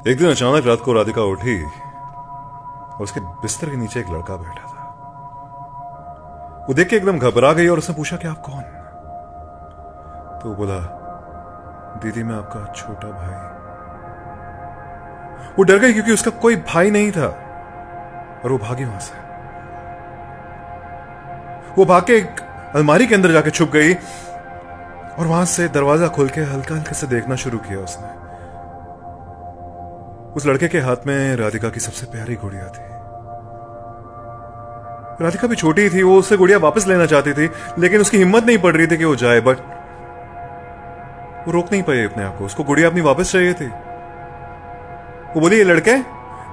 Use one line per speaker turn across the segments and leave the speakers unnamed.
एक दिन अचानक रात को राधिका उठी और उसके बिस्तर के नीचे एक लड़का बैठा था। वो देख के एकदम घबरा गई और उसने पूछा कि आप कौन? तो वो बोला, दीदी मैं आपका छोटा भाई। वो डर गई क्योंकि उसका कोई भाई नहीं था और वो भागी वहां से। वो भाग के एक अलमारी के अंदर जाके छुप गई और वहां से दरवाजा खोल के हल्का हल्का से देखना शुरू किया उसने। उस लड़के के हाथ में राधिका की सबसे प्यारी गुड़िया थी। राधिका भी छोटी थी, वो उससे गुड़िया वापस लेना चाहती थी, लेकिन उसकी हिम्मत नहीं पड़ रही थी कि वो जाए। बट वो रोक नहीं पाई अपने आप को, उसको गुड़िया अपनी वापस चाहिए थी। वो बोली, ये लड़के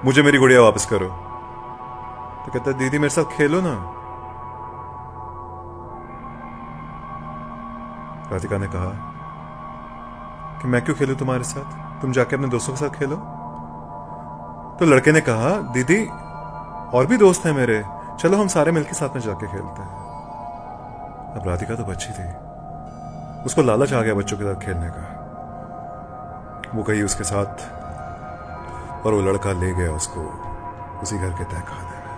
मुझे मेरी गुड़िया वापस करो। तो कहता, दीदी मेरे साथ खेलो ना। राधिका ने कहा कि मैं क्यों खेलूं तुम्हारे साथ, तुम जाके अपने दोस्तों के साथ खेलो। तो लड़के ने कहा, दीदी और भी दोस्त हैं मेरे, चलो हम सारे मिलकर साथ में जाके खेलते हैं। अब राधिका तो बच्ची थी, उसको लालच आ गया बच्चों के साथ खेलने का। वो गई उसके साथ और वो लड़का ले गया उसको उसी घर के तहखाने में।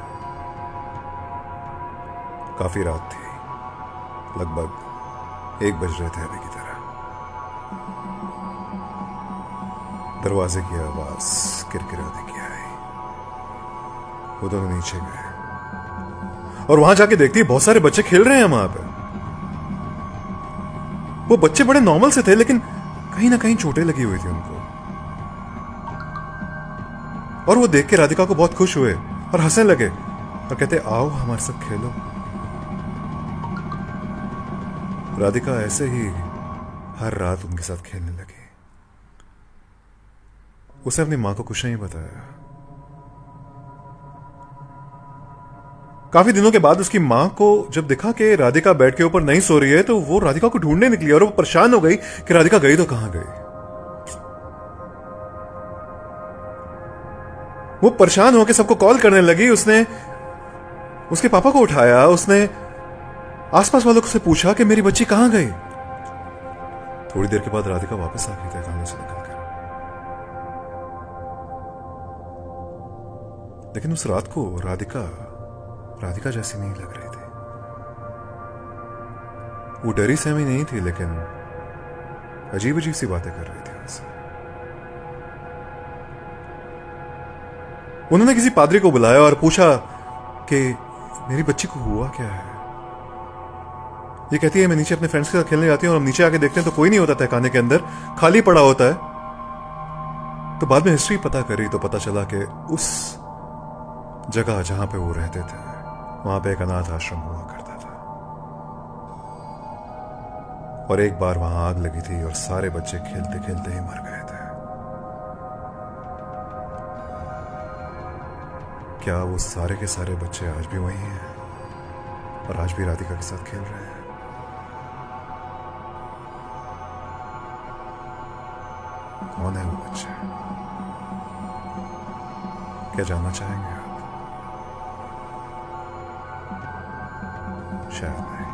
काफी रात थी, लगभग 1 बज रहे थे अभी की तरह। दरवाजे की आवाज किरकिराती की आई। वो दोनों नीचे गए और वहां जाके देखती है बहुत सारे बच्चे खेल रहे हैं वहां पे। वो बच्चे बड़े नॉर्मल से थे, लेकिन कहीं ना कहीं चोटें लगी हुई थी उनको। और वो देख के राधिका को बहुत खुश हुए और हंसने लगे और कहते, आओ हमारे साथ खेलो। राधिका ऐसे ही हर रात उनके साथ खेलने लगी। उसे अपनी मां को कुछ नहीं बताया। काफी दिनों के बाद उसकी मां को जब देखा कि राधिका बेड के ऊपर नहीं सो रही है, तो वो राधिका को ढूंढने निकली और वो परेशान हो गई कि राधिका गई तो कहां गई। वो परेशान होकर सबको कॉल करने लगी। उसने उसके पापा को उठाया, उसने आसपास वालों से पूछा कि मेरी बच्ची कहां गई। थोड़ी देर के बाद राधिका वापस आ गई तहखाने से निकलकर। लेकिन उस रात को राधिका जैसी नहीं लग रही थी। वो डरी सहमी नहीं थी, लेकिन अजीब अजीब सी बातें कर रही थी उनसे। उन्होंने किसी पादरी को बुलाया और पूछा कि मेरी बच्ची को हुआ क्या है। ये कहती है, मैं नीचे अपने फ्रेंड्स के साथ खेलने जाती हूं और हम नीचे आके देखते हैं तो कोई नहीं होता तहखाने के अंदर, खाली पड़ा होता है। तो बाद में हिस्ट्री पता करी तो पता चला कि उस जगह जहां पे वो रहते थे वहां पे एक अनाथ आश्रम हुआ करता था। और एक बार वहां आग लगी थी और सारे बच्चे खेलते खेलते ही मर गए थे। क्या वो सारे के सारे बच्चे आज भी वही हैं और आज भी राधिका के साथ खेल रहे हैं? कौन है वो बच्चे? क्या जानना चाहेंगे आप? शायद नहीं।